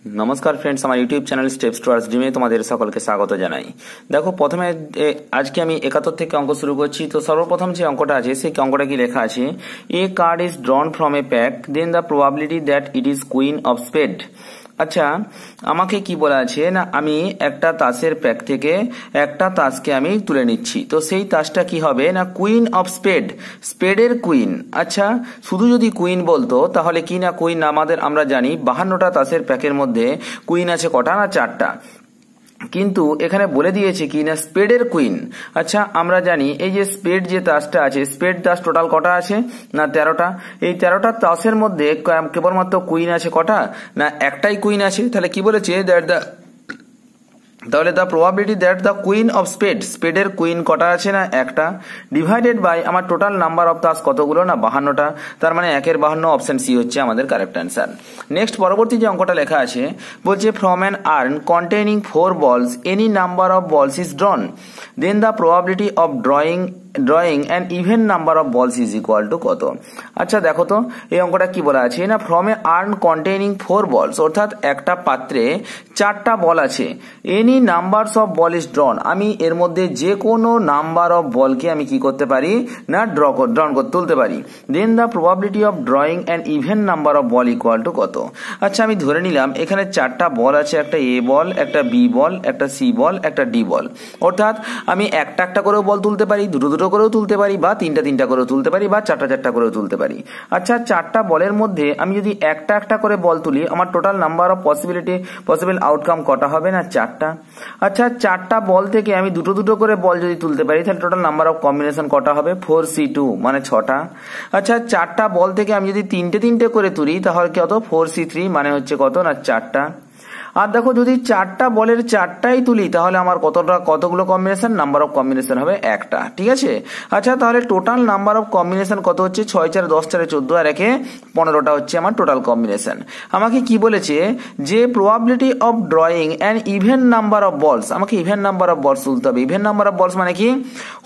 नमस्कार फ्रेंड्स, हमारे YouTube channel steps towards dream में तुम्हारे सकलके स्वागत जानाई। देखो प्रथमे आज के आमी 71 থেকে অঙ্ক শুরু করছি। তো সর্বপ্রথম যে অঙ্কটা আছে সেই অঙ্কটা কি লেখা আছে, a card is drawn from a pack, then the probability that it is queen of spade. আচ্ছা, আমাকে কি বলা আছে না, আমি একটা তাসের প্যাক থেকে একটা তাসকে আমি তুলে নিচ্ছি। তো সেই তাসটা কি হবে না, কুইন অফ স্পেড, স্পেডের কুইন। আচ্ছা, শুধু যদি কুইন বলতো তাহলে কি না, কুইন আমাদের আমরা জানি 52টা তাসের প্যাকের মধ্যে কুইন আছে কটা না, 4টা। কিন্তু এখানে বলে দিয়েছে কি না, স্পেডের কুইন। আচ্ছা, আমরা জানি এই যে স্পেড যে তাসটা আছে, স্পেড তাস টোটাল কটা আছে না, 13টা। এই 13টা তাসের মধ্যে কেবলমাত্র কুইন আছে কটা না, একটাই কুইন আছে। তাহলে কি বলেছে, তাহলে the probability that the queen of spade, স্পেডের কুইন কটা আছে না, একটা, ডিভাইডেড বাই আমার টোটাল নাম্বার অফ তাস কতগুলো না, 52টা। তার মানে 1/52, অপশন সি হচ্ছে আমাদের কারেক্ট অ্যান্সার। নেক্সট পরবর্তী যে অঙ্কটা লেখা আছে বলছে, from an earn containing 4 balls any number of balls is drawn, then the probability of drawing an even number of balls is equal to কত। আচ্ছা দেখো তো এই অঙ্কটা কি বলা আছে না, ফ্রম এ আর্ন কন্টেনিং 4 বলস, অর্থাৎ একটা পাত্রে 4টা বল আছে, any numbers of ball is drawn, আমি এর মধ্যে যে কোনো নাম্বার অফ বলকে আমি কি করতে পারি না, তুলতে পারি। Then the probability of drawing an even number of ball equal to কত। আচ্ছা, আমি ধরে নিলাম এখানে 4টা বল আছে, একটা এ বল, একটা বি বল, একটা সি বল, একটা ডি বল। অর্থাৎ আমি একটা একটা করেও বল তুলতে পারি, দুটো করেও তুলতে পারি, বা তিনটা করেও তুলতে পারি, বা চারটা করেও তুলতে পারি। আচ্ছা, 4টা বলের মধ্যে আমি যদি একটা করে বল তুলি, আমার total number of possible outcome কটা হবে না, 4টা। আচ্ছা, 4টা বল থেকে আমি দুটো করে বল যদি তুলতে পারি, তাহলে টোটাল নাম্বার অফ কম্বিনেশন কটা হবে, 4C2 মানে 6টা। আচ্ছা, 4টা বল থেকে আমি যদি তিনটে করে তুলি, তাহলে কত, 4C3 মানে হচ্ছে কত না, 4টা। আর দেখো, যদি 4টা বলের 4টাই তুলি, তাহলে আমার কতগুলো কম্বিনেশন, নাম্বার অফ কম্বিনেশন হবে একটা, ঠিক আছে। আচ্ছা, তাহলে টোটাল নাম্বার অফ কম্বিনেশন কত হচ্ছে, 6 4 10 4 14 আর 1 15টা হচ্ছে আমার টোটাল কম্বিনেশন। আমাকে কি বলেছে যে probability of drawing an even number of বলস, আমাকে ইভেন নাম্বার অফ বলস তুলতে হবে। ইভেন নাম্বার অফ বলস মানে কি,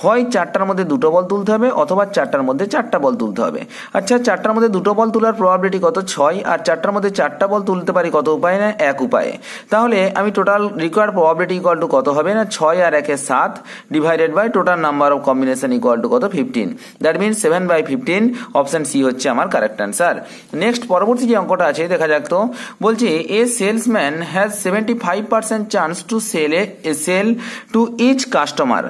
হয় 4টার মধ্যে 2টো বল তুলতে হবে, অথবা 4টার মধ্যে 4টা বল তুলতে হবে। আচ্ছা, 4টার মধ্যে 2টো বল তোলার প্রবাবিলিটি কত, 6, আর 4টার মধ্যে 4টা বল তুলতে পারি কত উপায় না, 1 উপায়ে। তাহলে আমি total required probability equal to কত হবে না, 6 আর 1 7 divided by total number of combination equal to কত, 15। দ্যাট মিনস 7/15, অপশন সি হচ্ছে আমার কারেক্ট অ্যান্সার। নেক্সট পরবর্তী যে অঙ্কটা আছে দেখা যাক। তো বলছে, a salesman has 75% chance to sell to each customer,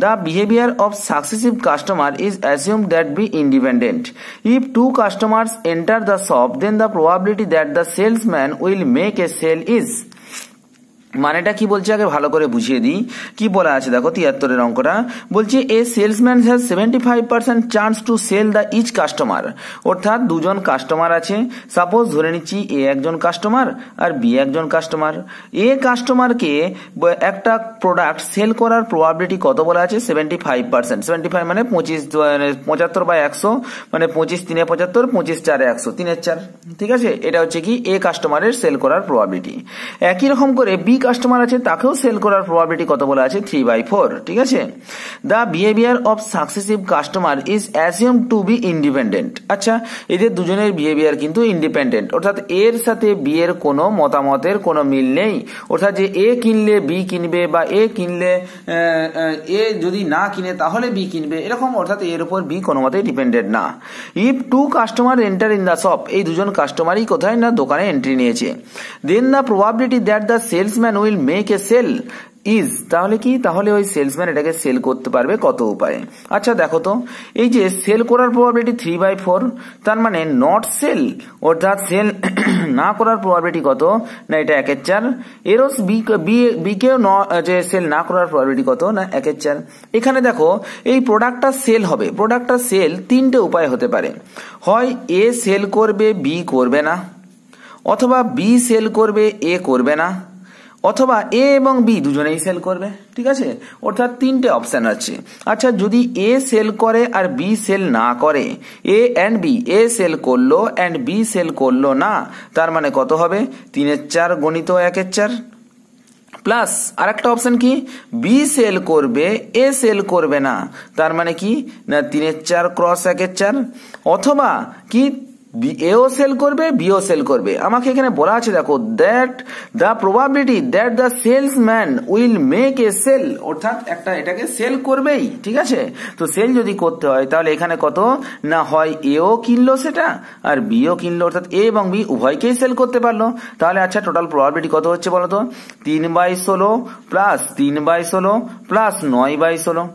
the behavior of successive customer is assumed that be independent. If 2 customers enter the shop, then the probability that the salesman will make a sale is, মানেটা কি বলছে আগে ভালো করে বুঝিয়ে দিই। কি বলা আছে দেখো, 73 অঙ্কটা বলছে, a salesman has 75% chance to sell the each customer, অর্থাৎ দুজন কাস্টমার আছে। সাপোজ ধরে নিচ্ছি এ একজন কাস্টমার আর বি একজন কাস্টমার। এ কাস্টমারকে একটা প্রোডাক্ট সেল করার প্রবাবিলিটি কত বলা আছে, 75%। 75 মানে 75/100 মানে 25 3 75, 25 4 100, 3 4, ঠিক আছে। এটা হচ্ছে কি এ কাস্টমারের সেল করার প্রবাবিলিটি। একই রকম করে বি কাস্টমার আছে, তাকেও সেল করার প্রবাবিলিটি কত বলা আছে, 3/4, ঠিক আছে। The behaviour of successive customer is assumed to be independent. আচ্ছা, এদের দুজনের বিহেভিয়ার কিন্তু ইন্ডিপেন্ডেন্ট, অর্থাৎ এর সাথে বি এর কোনো মতামতের কোনো মিল নেই। অর্থাৎ যে এ কিনলে বি কিনবে, বা এ কিনলে এ যদি না কিনে তাহলে বি কিনবে, এরকম। অর্থাৎ এর উপর বি কোনো মতেই ডিপেন্ডেন্ট না। If 2 customer enter in the shop, এই দুজন কাস্টমারই কোথায় না, দোকানে এন্ট্রি নিয়েছে। Then the probability that the salesman will make a sale is, তাহলে কি, তাহলে ওই সেলসম্যান এটাকে সেল করতে পারবে কত উপায়ে। আচ্ছা দেখো তো, এই যে সেল করার প্রবাবিলিটি 3/4, তার মানে নট সেল, অর্থাৎ সেল না করার প্রবাবিলিটি কত না, এটা 1 4। এরও বি কেও যে সেল না করার প্রবাবিলিটি কত না, 1 4। এখানে দেখো, এই প্রোডাক্টটা সেল হবে, প্রোডাক্টটা সেল 3টে উপায় হতে পারে। হয় এ সেল করবে, বি করবে না, অথবা বি সেল করবে, এ করবে না, অথবা এ এবং বি দুজনেই সেল করবে, ঠিক আছে। অর্থাৎ 3টে অপশন আছে। আচ্ছা, যদি এ সেল করে আর বি সেল না করে, এ এন্ড বি, এ সেল করলো এন্ড বি সেল করলো না, তার মানে কত হবে, 3 4 গণিত 1 4, প্লাস আরেকটা অপশন কি, বি সেল করবে, এ সেল করবে না, তার মানে কি না 3 4 ক্রস 1 4, অথবা কি এও সেল করবে, বিও সেল করবে। আমাকে এখানে বলা আছে দেখো, that the probability that the salesman will make a sale, অর্থাৎ একটা এটাকে সেল করবেই, ঠিক আছে। তো সেল যদি করতে হয় তাহলে এখানে কত না হয় এও কিনলো সেটা আর বিও কিনলো, অর্থাৎ এ এবং বি উভয়কেই সেল করতে পারলো। তাহলে আচ্ছা টোটাল প্রবাবিলিটি কত হচ্ছে বলতো, 3/16 প্লাস 3/16 প্লাস 9/16,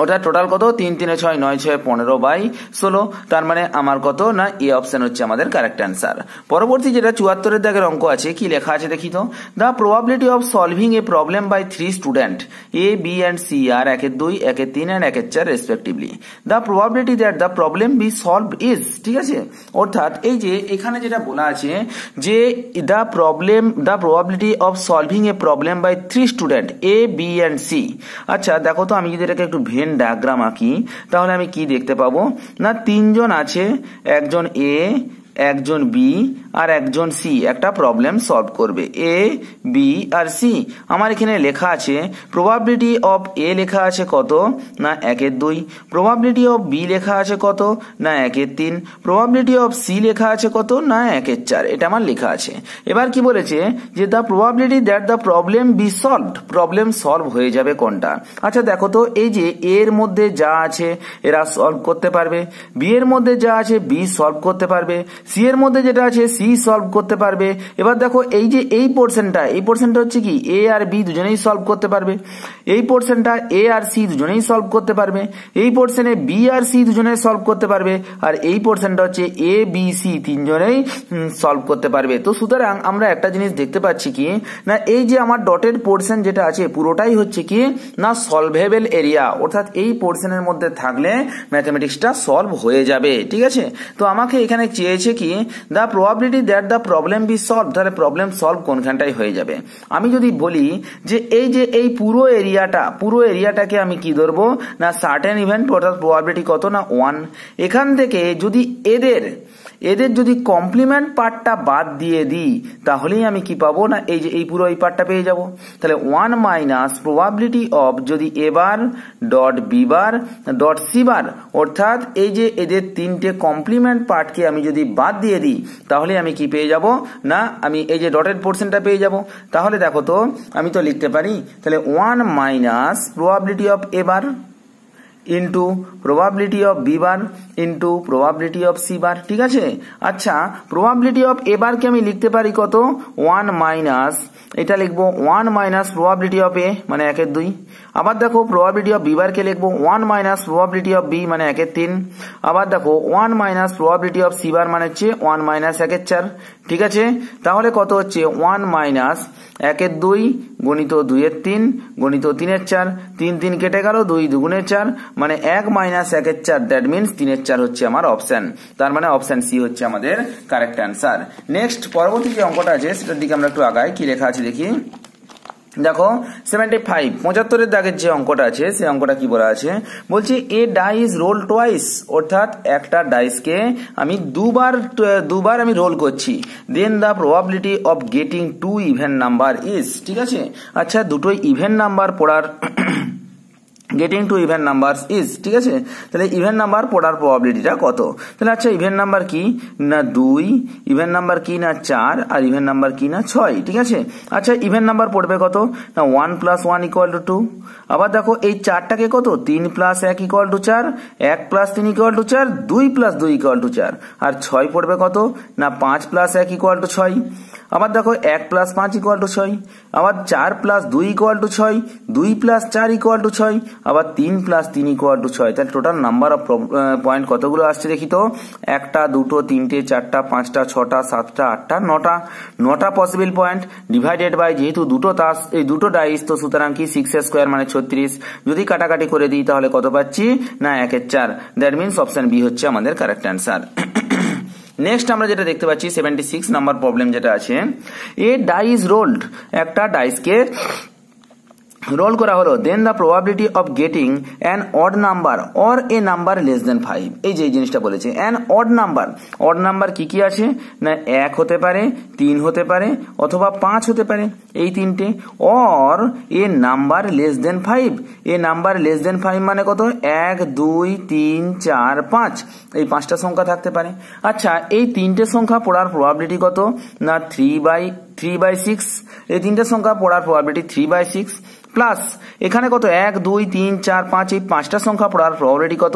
অর্থাৎ টোটাল কত 3 3 6 9 6 15/16। তার মানে আমার কত না এ অপশন হচ্ছে আমাদের কারেক্ট অ্যান্সার। পরবর্তী যেটা 74 দাগের অঙ্ক আছে, কি লেখা আছে দেখি তো, the probability of solving a problem by 3 student A B and C আর 1 2 1 3 and 1 4 respectively, the probability that the problem be solve is, ঠিক আছে। অর্থাৎ এই যে এখানে যেটা বলা আছে যে the probability of solving a problem by 3 student A B and C. আচ্ছা দেখো তো, আমি যদি এটাকে একটু ডায়াগ্রাম আঁকি তাহলে আমি কি দেখতে পাবো না, তিনজন আছে, একজন এ, একজন বি আর একজন সি একটা প্রবলেম সলভ করবে, এ বি আর সি। আমার এখানে লেখা আছে প্রবাবিলিটি অফ এ লেখা আছে কত না 1 2, প্রবাবিলিটি অফ বি লেখা আছে কত না 1 3, প্রবাবিলিটি অফ সি লেখা আছে কত না 1 4, এটা আমার লেখা আছে। এবার কি বলেছে যে the probability that the problem be solved, problem solve হয়ে যাবে কোনটা। আচ্ছা দেখো তো, এই যে এর মধ্যে যা আছে এরা সলভ করতে পারবে, বি এর মধ্যে যা আছে বি সলভ করতে পারবে, সি এর মধ্যে যেটা আছে সি সলভ করতে পারবে। এবার দেখো এই যে এই পোর্শনটা হচ্ছে কি এ আর বি দুজনেই সলভ করতে পারবে, এই পোর্শনটা এ আর সি দুজনেই সলভ করতে পারবে, এই পোর্শনে বি আর সি দুজনেই সলভ করতে পারবে, আর এই পোর্শনটা হচ্ছে এ বি সি তিনজনেই সলভ করতে পারবে। তো সুতরাং আমরা একটা জিনিস দেখতে পাচ্ছি কি না, এই যে আমার ডটেড পোর্শন যেটা আছে পুরোটাই হচ্ছে কি না সলভেবল এরিয়া, অর্থাৎ এই পোর্শনের মধ্যে থাকলে ম্যাথমেটিক্সটা সলভ হয়ে যাবে, ঠিক আছে। তো আমাকে এখানে চেয়েছে কি the probability that the problem be solve, তাহলে প্রবলেম সলভ কোনখানটাই হয়ে যাবে। আমি যদি বলি যে এই পুরো এরিয়াটাকে আমি কি ধরবো না সার্টেন ইভেন্ট, অর্থাৎ প্রবাবিলিটি কত না 1। এখান থেকে যদি এদের যদি কমপ্লিমেন্ট পার্টটা বাদ দিয়ে দিই তাহলেই আমি কি পাবো না এই যে এই পুরো এই পার্টটা পেয়ে যাব। তাহলে 1 মাইনাস প্রবাবিলিটি অফ যদি A bar dot B bar dot C bar, অর্থাৎ এই যে এদের তিনটে কমপ্লিমেন্ট পার্টকে আমি যদি বাদ দিয়ে দিই তাহলে আমি কি পেয়ে যাব না আমি এই যে ডটেড পোর্শনটা পেয়ে যাব। তাহলে দেখো তো আমি তো লিখতে পারি তাহলে 1 minus probability of A bar into probability of B bar into probability of C bar, ঠিক আছে। আচ্ছা প্রবাবিলিটি অফ এ বারকে আমি লিখতে পারি কত 1 মাইনাস, এটা লিখবো 1 মাইনাস প্রবাবিলিটি অফ এ মানে 1 2। আবার দেখো প্রবাবিলিটি অফ বি বারকে লিখবো 1 মাইনাস প্রবাবিলিটি অফ বি মানে 1 3। আবার দেখো 1 minus probability of C bar মানে হচ্ছে 1 মাইনাস 1 4, ঠিক আছে। তাহলে কত হচ্ছে 1 মাইনাস 1 2 গুণিত 2 3 গুণিত 3 4, 3 3 কেটে গেল, 2 2 4 মানে 1 মাইনাস 1 4, দ্যাট মিনস 3 4 হচ্ছে আমার অপশন। তার মানে অপশন সি হচ্ছে আমাদের কারেক্ট অ্যান্সার। নেক্সট পরবর্তী যে অঙ্কটা আছে সেটার দিকে আমরা একটু আগাই, কি লেখা আছে দেখি। দেখো 75 75 দাগের যে অঙ্কটা আছে সেই অঙ্কটা কি বলা আছে, বলছে এ ডাইস রোল টোয়াইস, অর্থাৎ একটা ডাইসকে আমি দুবার আমি রোল করছি, then the probability of getting 2 even number is, ঠিক আছে। আচ্ছা দুটোই ইভেন নাম্বার পড়ার getting two even number is, ঠিক আছে। তাহলে ইভেন নাম্বার পড়ার প্রবাবিলিটিটা কত, তাহলে আচ্ছা ইভেন নাম্বার কি না 2, ইভেন নাম্বার কি না 4 আর ইভেন নাম্বার কি না 6, ঠিক আছে। আচ্ছা ইভেন নাম্বার পড়বে কত না 1 + 1 = 2। আবার দেখো এই 4টাকে কত 3 + 1 = 4, 1 + 3 = 4, 2 + 2 = 4, আর 6 পড়বে কত না 5 + 1 = 6। আবার দেখো 1 + 5 = 6, আবার 4 + 2 = 6, 2 + 4 = 6, আবার 3 + 3 = 6। তাহলে টোটাল নাম্বার অফ পয়েন্ট কতগুলো আসছে দেখি তো, 1টা 2টো 3টে 4টা 5টা 6টা 7টা 8টা 9টা পসিবল পয়েন্ট ডিভাইডেড বাই, যেহেতু দুটো ডাইস তো সুতরাং কি 6² মানে 36, যদি কাটাকাটি করে দিই তাহলে কত পাচ্ছি না 1 4, দ্যাট মিনস অপশন বি হচ্ছে আমাদের কারেক্ট অ্যান্সার। নেক্সট আমরা যেটা দেখতে পাচ্ছি 76 নাম্বার প্রবলেম যেটা আছে, এ ডাইস রোল্ড, একটা ডাইসকে রোল করা হলো, then the probability of getting an odd number or a number less than 5। এই যে জিনিসটা বলেছে অ্যান অড নাম্বার কি কি আছে না 1 হতে পারে, 3 হতে পারে অথবা 5 হতে পারে, এই তিনটে। Or a number less than 5, A number less than 5 মানে কত 1 2 3 4 5, এই 5টা সংখ্যা থাকতে পারে। আচ্ছা এই তিনটে সংখ্যা পড়ার প্রবাবিলিটি কত না 3/6, এই তিনটে সংখ্যা পড়ার প্রবাবিলিটি 3/6 প্লাস এখানে কত 1 2 3 4 5, এই 5টা সংখ্যা পড়ার প্রবাবিলিটি কত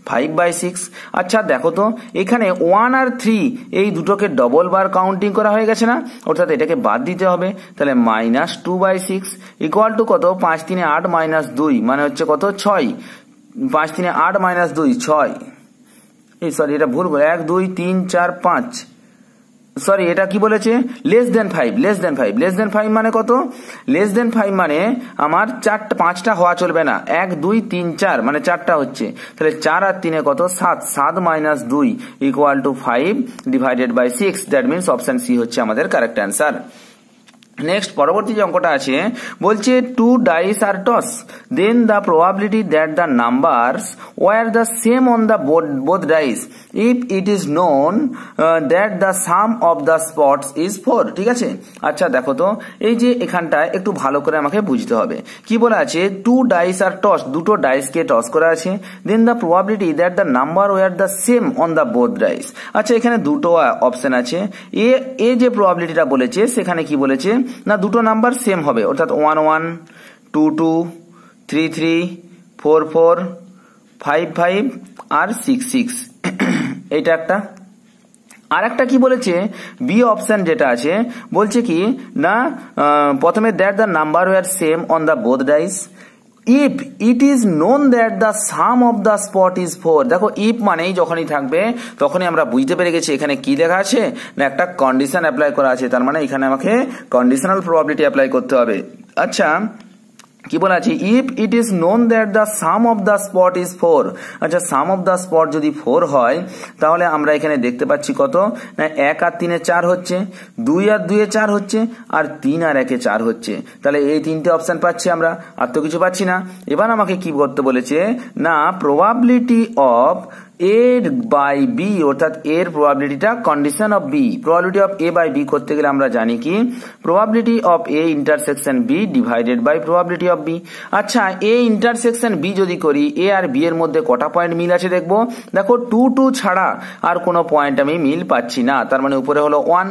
5/6। আচ্ছা দেখো তো এখানে 1 আর 3 এই দুটোকে ডবল বার কাউন্টিং করা হয়ে গেছে না, অর্থাৎ এটাকে বাদ দিতে হবে, তাহলে -2/6 ইকুয়াল টু কত 5 3 8 -2 মানে হচ্ছে কত 6, 5 3 8 -2 6, এই সরি এটা ভুল করে 1 2 3 4 5, সরি এটা কি বলেছে লেস দেন 5 মানে কত লেস দেন 5 মানে আমার 5টা হওয়া চলবে না, 1 2 3 4 মানে 4টা হচ্ছে, তাহলে 4 আর 3 কত 7, 7 - 2 equal to 5 divided by 6, that means option C হচ্ছে আমাদের কারেক্ট অ্যান্সার। নেক্সট পরবর্তী যে অঙ্কটা আছে বলছে 2 ডাইস আর টস, then the probability that the numbers were the same on the both dice if it is known that the sum of the spots is 4। ঠিক আছে, আচ্ছা দেখো তো এই যে এখানটায় একটু ভালো করে আমাকে বুঝতে হবে কি বলা আছে 2 ডাইস আর টস, দুটো ডাইসকে টস করা আছে, then the probability that the number were the same on the both dice. আচ্ছা এখানে দুটো অপশন আছে, এ যে প্রবাবিলিটিটা বলেছে সেখানে কি বলেছে না দুটো নাম্বার সেম হবে, অর্থাৎ 1 1 2 2 3 3 4 4 5 5 আর 6 6, এইটা একটা। আর একটা কি বলেছে বি অপশন যেটা আছে বলছে কি না প্রথমে that the number were same on the both dice if it is known that the sum of the spot is 4। দেখো ইফ মানেই যখনই থাকবে তখনই আমরা বুঝতে পেরে গেছি এখানে কি লেখা আছে না একটা কন্ডিশন অ্যাপ্লাই করা আছে, তার মানে এখানে আমাকে কন্ডিশনাল প্রবাবিলিটি অ্যাপ্লাই করতে হবে। আচ্ছা কি বলা আছে if it is known that the sum of the spot is 4। আচ্ছা সাম অফ দ্য স্পট যদি 4 হয় তাহলে আমরা এখানে দেখতে পাচ্ছি কত না 1 আর 3 4 হচ্ছে, 2 আর 2 4 হচ্ছে, আর 3 আর 1 4 হচ্ছে, তাহলে এই তিনটে অপশন পাচ্ছি আমরা, আর তো কিছু পাচ্ছি না। এবার আমাকে কি করতে বলেছে না probability of A by B, অর্থাৎ এর প্রবাবিলিটিটা condition of B, probability of A by B করতে গেলে আমরা জানি কি probability of A intersection B divided by probability of B. আচ্ছা এ ইন্টারসেকশন বি যদি করি এ আর বি এর মধ্যে কটা পয়েন্ট মিল আছে দেখবো, দেখো 2 2 ছাড়া আর কোনো পয়েন্ট আমি মিল পাচ্ছি না, তার মানে উপরে হলো 1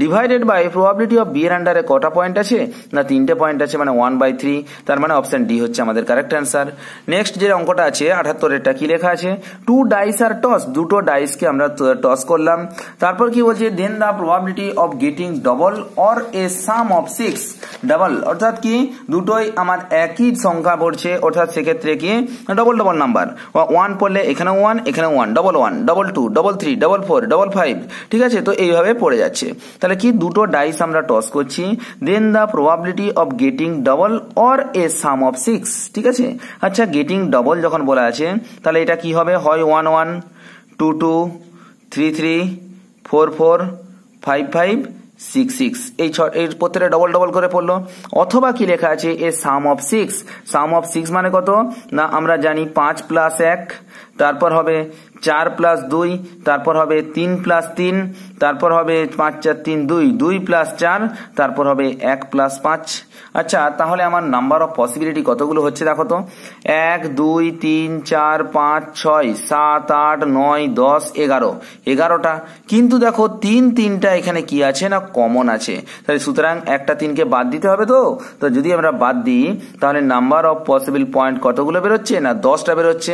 divided by probability of B এর আন্ডারে কটা পয়েন্ট আছে না 3টে পয়েন্ট আছে, মানে 1/3, তার মানে অপশন ডি হচ্ছে আমাদের কারেক্ট অ্যান্সার। নেক্সট যে অঙ্কটা আছে 78 এরটা কি লেখা আছে 2 ডাইস আর টস, দুটো ডাইসকে আমরা টস করলাম, তারপর কি বলছে then the probability of getting double or a sum of 6 double, অর্থাৎ কি দুটোই আমার একই সংখ্যা পড়ছে, অর্থাৎ সেক্ষেত্রে কি ডবল ডবল নাম্বার 1 পড়লে এখানে 1 এখানে 1 double 1 double 2 double 3 double 4 double 5, ঠিক আছে, তো এইভাবে পড়ে যাচ্ছে। তাহলে কি দুটো ডাইস আমরা টস করছি, then the probability of getting double or a sum of 6। ঠিক আছে, আচ্ছা গেটিং ডবল যখন বলা আছে তাহলে এটা কি হবে হয় 1 1 2 2 3 3 4 4 5 5 6 6, এই প্রত্যেকটা ডবল ডবল করে পড়লো, অথবা কি লেখা আছে এ সাম অফ 6, সাম অফ 6 মানে কত না আমরা জানি 5 + 1, তারপর হবে 4 + 2, তারপর হবে 3 + 3, তারপর হবে 5 4 3 2, 2 + 4, তারপর হবে 1 + 5। আচ্ছা তাহলে আমার নাম্বার অফ পসিবিলিটি কতগুলো হচ্ছে দেখো তো 1 2 3 4 5 6 7 8 9 10 11, 11টা, কিন্তু দেখো 3টা এখানে কি আছে না কমন আছে, তাহলে সুতরাং একটা 3কে বাদ দিতে হবে। তো যদি আমরা বাদ দিই তাহলে নাম্বার অফ পসিবল পয়েন্ট কতগুলো বেরোচ্ছে না 10টা বেরোচ্ছে,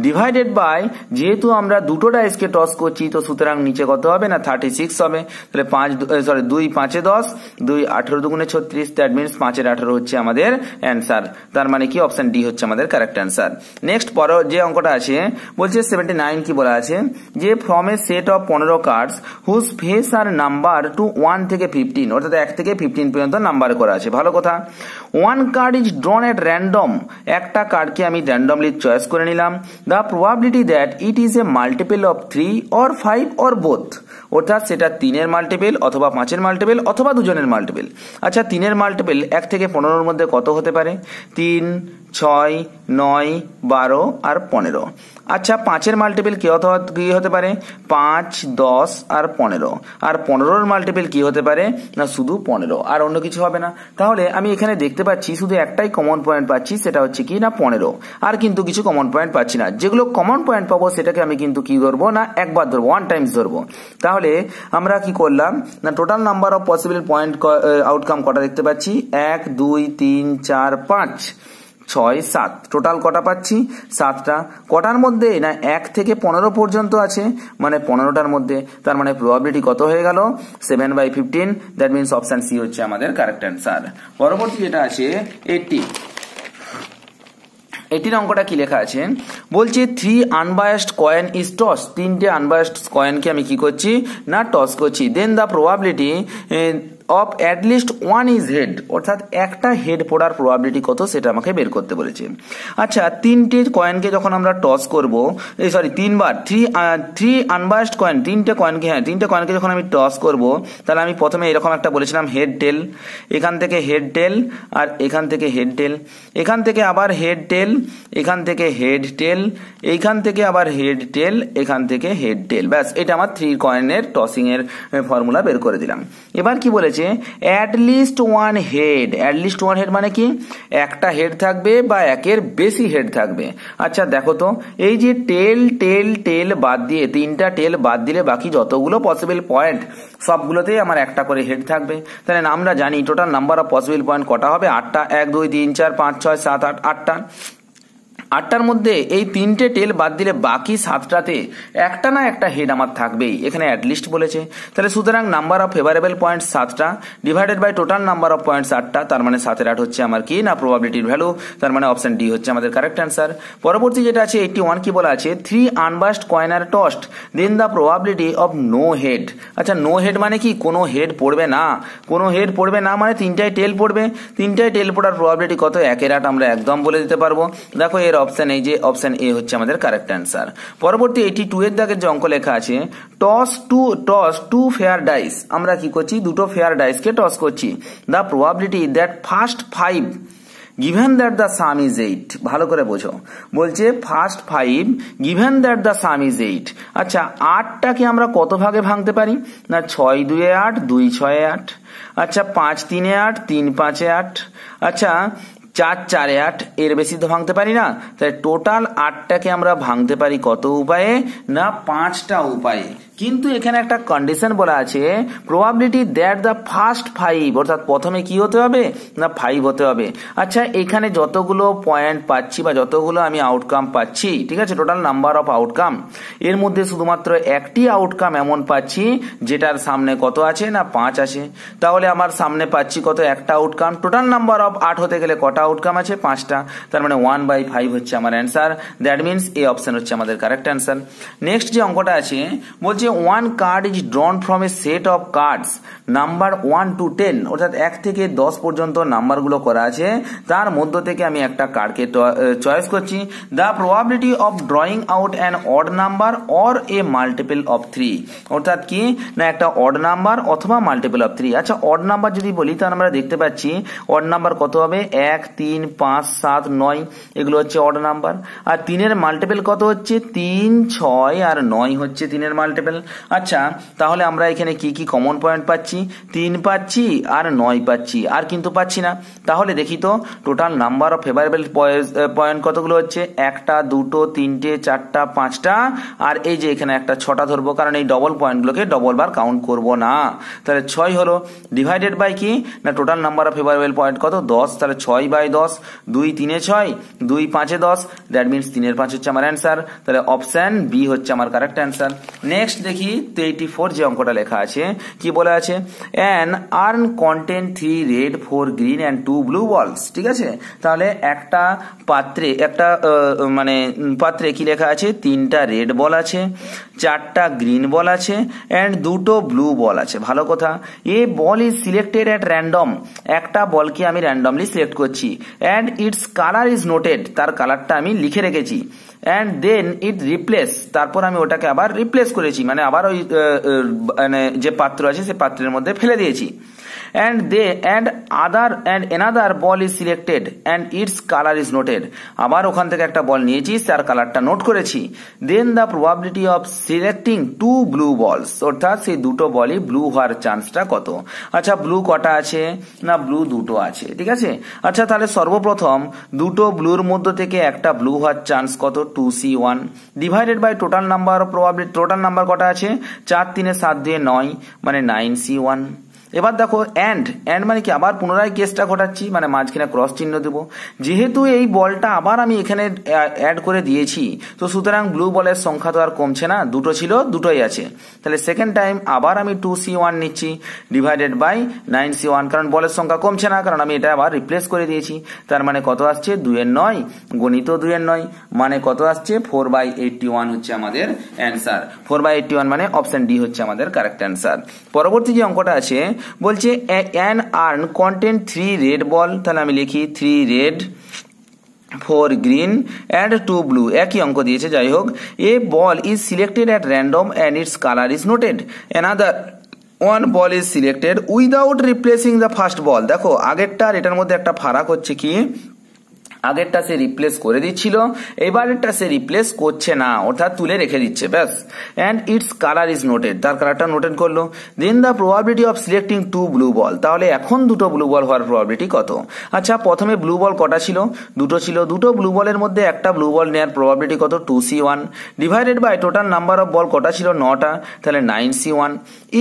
ডিভাইডেড বাই যেহেতু আমরা দুটো ডাইসকে টস করছি তো সুতরাং নিচে কত হবে না 36 হবে, তাহলে 2 5 এ 10, 2 18 2 36, দ্যাট মিনস 5 এর 18 হচ্ছে আমাদের অ্যান্সার, তার মানে কি অপশন ডি হচ্ছে আমাদের কারেক্ট অ্যান্সার। নেক্সট পরে যে অঙ্কটা আছে বলছে 79 কি বলা আছে যে from a set of 15 cards whose face are number to 1 থেকে 15, অর্থাৎ 1 থেকে 15 পর্যন্ত নাম্বার করা আছে, ভালো কথা। 1 কার্ড ইজ ড্রন এট র্যান্ডম, একটা কার্ডকে আমি র্যান্ডমলি চয়েস করে নিলাম, the probability probability that it is a multiple of 3 or 5 or both, অর্থাৎ সেটা 3-এর মাল্টিপল অথবা 5-এর মাল্টিপল অথবা দুজনের মাল্টিপল। আচ্ছা 3-এর মাল্টিপল 1 থেকে 15-র মধ্যে কত হতে পারে? 3, 6, 9, 12 আর 15। আচ্ছা 5-এর মাল্টিপল কি হতে পারে? 5, 10 আর 15। আর 15-র মাল্টিপল কি হতে পারে? না শুধু 15, আর অন্য কিছু হবে না। তাহলে আমি এখানে দেখতে পাচ্ছি শুধু একটাই কমন পয়েন্ট পাচ্ছি, সেটা হচ্ছে কি না 15, আর কিন্তু কিছু কমন পয়েন্ট পাচ্ছি না। যেগুলো কমন পয়েন্ট পাবো সেটাকে আমি কিন্তু কি করবো না একবার ধরবো, 1 টাইমস ধরবো। তাহলে আমরা কি করলাম না total number of possible point outcome কটা দেখতে পাচ্ছি? 1, 2, 3, 4, 5, 6, 7, টোটাল কটা পাচ্ছি? 7টা। কটার মধ্যে? না 1 থেকে 15 পর্যন্ত আছে, মানে 15টার মধ্যে। তার মানে প্রবাবিলিটি কত হয়ে গেল? 7/15। দ্যাট মিনস অপশন সি হচ্ছে আমাদের কারেক্ট অ্যান্সার। পরবর্তী যেটা আছে 80 অঙ্কটা কি লেখা আছে? বলছে 3 আনবায়াসড কয়েন ইজ টস, 3টে আনবায়াসড কয়েনকে আমি কি করছি না টস করছি। Then the probability of at least 1 is head, অর্থাৎ একটা হেড পড়ার প্রবাবিলিটি কত সেটা আমাকে বের করতে বলেছে। আচ্ছা 3টে কয়েনকে যখন আমরা টস করব, তিনবার 3 আনবায়াসড কয়েন, 3টে কয়েনকে যখন আমি টস করব, তাহলে আমি প্রথমে এরকম একটা বলেছিলাম হেড টেল, এখান থেকে হেড টেল আর এখান থেকে হেড টেল, এখান থেকে আবার হেড টেল, এখান থেকে হেড টেল, এইখান থেকে আবার হেড টেল, এখান থেকে হেড টেল। ব্যাস এটা আমার 3 কয়েনের টসিং এর ফর্মুলা বের করে দিলাম। এবার কি বলেছে? At least 1 head. অ্যাটলিস্ট 1 হেড মানে কি? একটা হেড থাকবে বা একের বেশি হেড থাকবে। আচ্ছা দেখো তো, এই যে টেল টেল টেল বাদ দিয়ে 3টা টেল বাদ দিলে বাকি যতগুলো পসিবল পয়েন্ট সবগুলোতেই আমার একটা করে হেড থাকবে। তাহলে আমরা জানি total number of possible point কটা হবে? 8টা। 1, 2, 3, 4, 5, 6, 7, 8, 8টা। 8টার মধ্যে এই 3টে টেল বাদ দিলে বাকি 7টাতে একটা না একটা হেড আমার থাকবেই, এখানে অ্যাটলিস্ট বলেছে। তাহলে সুতরাং নাম্বার অফ ফেভারেবল পয়েন্ট 7টা divided by total number of point 8টা, তার মানে 7 এর 8 হচ্ছে আমার কি না প্রবাবিলিটির ভ্যালু, তার মানে অপশন ডি হচ্ছে আমাদের কারেক্ট অ্যান্সার। পরবর্তী যেটা আছে 81 কি বলা আছে? 3 unbiased coin are tossed, then the probability of no head. আচ্ছা নো হেড মানে কি? কোনো হেড পড়বে না। কোনো হেড পড়বে না মানে 3টায় টেল পড়বে। 3টায় টেল পড়ার প্রবাবিলিটি কত? 1 এর 8 আমরা একদম বলে দিতে পারবো। দেখো এর অপশন এই যে অপশন এ হচ্ছে আমাদের কারেক্ট অ্যান্সার। পরবর্তী 82 এর দাগের যে অঙ্ক লেখা আছে টস টু ফেয়ার ডাইস, আমরা কি করছি? দুটো ফেয়ার ডাইসকে টস করছি। The probability that first 5 given that the sum is 8, ভালো করে বোঝো। বলছে first 5 given that the sum is 8। আচ্ছা 8টাকে আমরা কত ভাগে ভাঙতে পারি? না 6 2 এ 8, 2 6 এ 8। আচ্ছা 5 3 এ 8, 3 5 এ 8। আচ্ছা 4 4 এ 8, এর বেশি তো ভাঙতে পারি না। তাই টোটাল 8টাকে আমরা ভাঙতে পারি কত উপায়ে? না 5টা উপায়ে। কিন্তু এখানে একটা কন্ডিশন বলা আছে প্রবাবিলিটি দ্যাট দ্য ফার্স্ট 5, অর্থাৎ প্রথমে কি হতে হবে? না 5 হতে হবে। আচ্ছা এখানে যতগুলো পয়েন্ট পাচ্ছি বা যতগুলো আমি আউটকাম পাচ্ছি, ঠিক আছে, টোটাল নাম্বার অফ আউটকাম, এর মধ্যে শুধুমাত্র একটি আউটকাম এমন পাচ্ছি যেটার সামনে কত আছে? না 5 আছে। তাহলে আমার সামনে পাচ্ছি কত? একটা আউটকাম। টোটাল নাম্বার অফ 8 হতে গেলে কটা আউটকাম আছে? 5টা। তার মানে 1/5 হচ্ছে আমার অ্যান্সার। দ্যাট মিনস এই অপশন হচ্ছে আমাদের কারেক্ট অ্যান্সার। নেক্সট যে অঙ্কটা আছে বলছে 1 card is drawn from a set of cards number 1 to 10, অর্থাৎ 1 থেকে 10 পর্যন্ত নাম্বারগুলো করা আছে, তার মধ্য থেকে আমি একটা কার্ডকে চয়েস করছি। The probability of drawing out an odd number or A multiple of 3, অর্থাৎ কি না একটা অড নাম্বার অথবা মাল্টিপল অফ 3। আচ্ছা অড নাম্বার যদি বলি তাহলে আমরা দেখতে পাচ্ছি অড নাম্বার কত হবে? 1 3 5 7 9, এগুলো হচ্ছে অড নাম্বার। আর 3-এর মাল্টিপল কত হচ্ছে? 3 6 আর 9 হচ্ছে 3-এর মাল্টিপল। আচ্ছা তাহলে আমরা এখানে কি কি কমন পয়েন্ট পাচ্ছি? 3 পাচ্ছি আর 9 পাচ্ছি, আর কিন্তু পাচ্ছি না। তাহলে দেখি তো total number of favourable point কতগুলো হচ্ছে? 1টা 2টো 3টে 4টা 5টা, আর এই যে এখানে একটা 6টা ধরবো, কারণ এই ডবল পয়েন্টগুলোকে ডবল বার কাউন্ট করব না। তাহলে 6 হলো ডিভাইডেড বাই কি না total number of favourable point কত? 10। তাহলে 6/10, 2 3 6, 2 5 10, দ্যাট মিনস 3-এর 5 হচ্ছে আমার অ্যান্সার। তাহলে অপশন বি হচ্ছে আমার কারেক্ট অ্যান্সার। নেক্সট দেখি 84 যে অঙ্কটা লেখা আছে কি বলে আছে? An earn content 3 red 4 green and 2 blue বলস, ঠিক আছে। তাহলে একটা পাত্রে কি লেখা আছে? 3টা রেড বল আছে, 4টা গ্রিন বল আছে অ্যান্ড 2টো ব্লু বল আছে। ভালো কথা। এ বল ইজ সিলেক্টেড অ্যাট র্যান্ডম, একটা বলকে আমি র্যান্ডমলি সিলেক্ট করছি, and its colour is noted, তার কালারটা আমি লিখে রেখেছি। অ্যান্ড দেন ইট রিপ্লেস, তারপর আমি ওটাকে আবার রিপ্লেস করেছি, মানে আবার ওই মানে যে পাত্র আছে সেই পাত্রের মধ্যে ফেলে দিয়েছি। and another ball is selected and its color is noted, আবার ওখান থেকে একটা বল নিয়েছি, তার কালারটা নোট করেছি। then the probability of selecting two blue balls, অর্থাৎ সেই দুটো বলই ব্লু হওয়ার চান্সটা কত। আচ্ছা ব্লু কটা আছে না, ব্লু দুটো আছে, ঠিক আছে। আচ্ছা তাহলে সর্বপ্রথম দুটো ব্লুর মধ্যে থেকে একটা ব্লু হওয়ার চান্স কত, 2C1 divided by total number of probability, total number কটা আছে 4 3 7 2 9 মানে 9C1। এবার দেখো অ্যান্ড মানে কি, আবার পুনরায় কেসটা ঘটাচ্ছি, মানে মাঝখানে ক্রস চিহ্ন দেবো, যেহেতু এই বলটা আবার আমি এখানে অ্যাড করে দিয়েছি, তো সুতরাং ব্লু বলের সংখ্যা তো আর কমছে না, দুটো ছিল দুটোই আছে, তাহলে সেকেন্ড টাইম আবার আমি 2C1 নিচ্ছি ডিভাইডেড বাই 9C1, কারণ বলের সংখ্যা কমছে না, কারণ আমি এটা আবার রিপ্লেস করে দিয়েছি। তার মানে কত আসছে 2/9 গণিত 2/9 মানে কত আসছে 4/81 হচ্ছে আমাদের অ্যান্সার। 4/81 মানে অপশন ডি হচ্ছে আমাদের কারেক্ট অ্যান্সার। পরবর্তী যে অঙ্কটা আছে বলছে an urn contain 3 red ball, তাহলে আমি লিখি 3 red 4 green and 2 blue, একই অঙ্ক দিয়েছে, যাই হোক। a ball is selected at random and its color is noted, another one ball is selected without replacing the first ball। দেখো আগেরটার এটার মধ্যে একটা ফারাক হচ্ছে কি, আগেরটা সে রিপ্লেস করে দিচ্ছিল, এবারেরটা সে রিপ্লেস করছে না, অর্থাৎ তুলে রেখে দিচ্ছে ব্যাস। And its colour is noted, তার কালারটা নোটেড করলো। Then the probability of selecting 2 blue ball, তাহলে এখন দুটো ব্লু বল হওয়ার প্রবাবিলিটি কত। আচ্ছা প্রথমে ব্লু বল কটা ছিল, দুটো ছিল, দুটো ব্লু বলের মধ্যে একটা ব্লু বল নেওয়ার প্রবাবিলিটি কত 2C1 divided by total number of ball কটা ছিল 9টা, তাহলে 9C1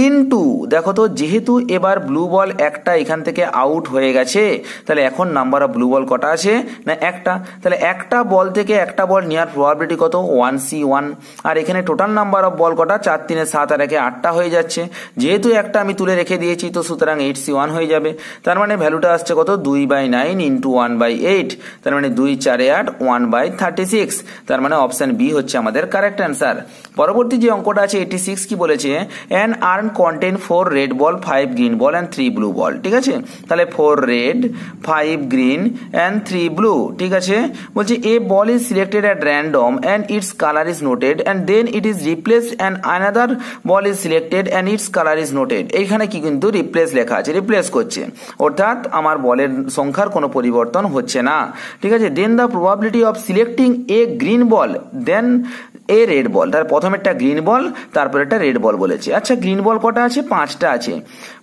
ইনটু, দেখো তো যেহেতু এবার ব্লু বল একটা এখান থেকে আউট হয়ে গেছে, তাহলে এখন নাম্বার অফ ব্লু বল কটা আছে না একটা, তাহলে একটা বল থেকে একটা বল নেওয়ার প্রবাবিলিটি কত 1C1, আর এখানে টোটাল নাম্বার অফ বল কটা 4 3 7 আর 1 8টা হয়ে যাচ্ছে, যেহেতু একটা আমি তুলে রেখে দিয়েছি তো সুতরাং 8C1 হয়ে যাবে। তার মানে ভ্যালুটা আসছে কত 2/9 ইন্টু 1/8, তার মানে 2 4 8 1/36, তার মানে অপশন বি হচ্ছে আমাদের কারেক্ট অ্যান্সার। পরবর্তী যে অঙ্কটা আছে 86 কি বলেছে, an urn contain 4 red ball 5 green ball and 3 blue ball, ঠিক আছে। তাহলে 4 red 5 green and 3 blue, ঠিক আছে। বলছে a ball is selected at random and its color is noted and then it is replaced and another ball is selected and its color is noted, এইখানে কি কিন্তু replace লেখা আছে, replace করছে, অর্থাৎ আমার বলের সংখ্যার কোনো পরিবর্তন হচ্ছে না, ঠিক আছে। Then the probability of selecting a green ball then a red ball, তার প্রথমে একটা গ্রিন বল তারপর একটা রেড বল বলেছে। আচ্ছা গ্রিন বল কটা আছে 5টা আছে,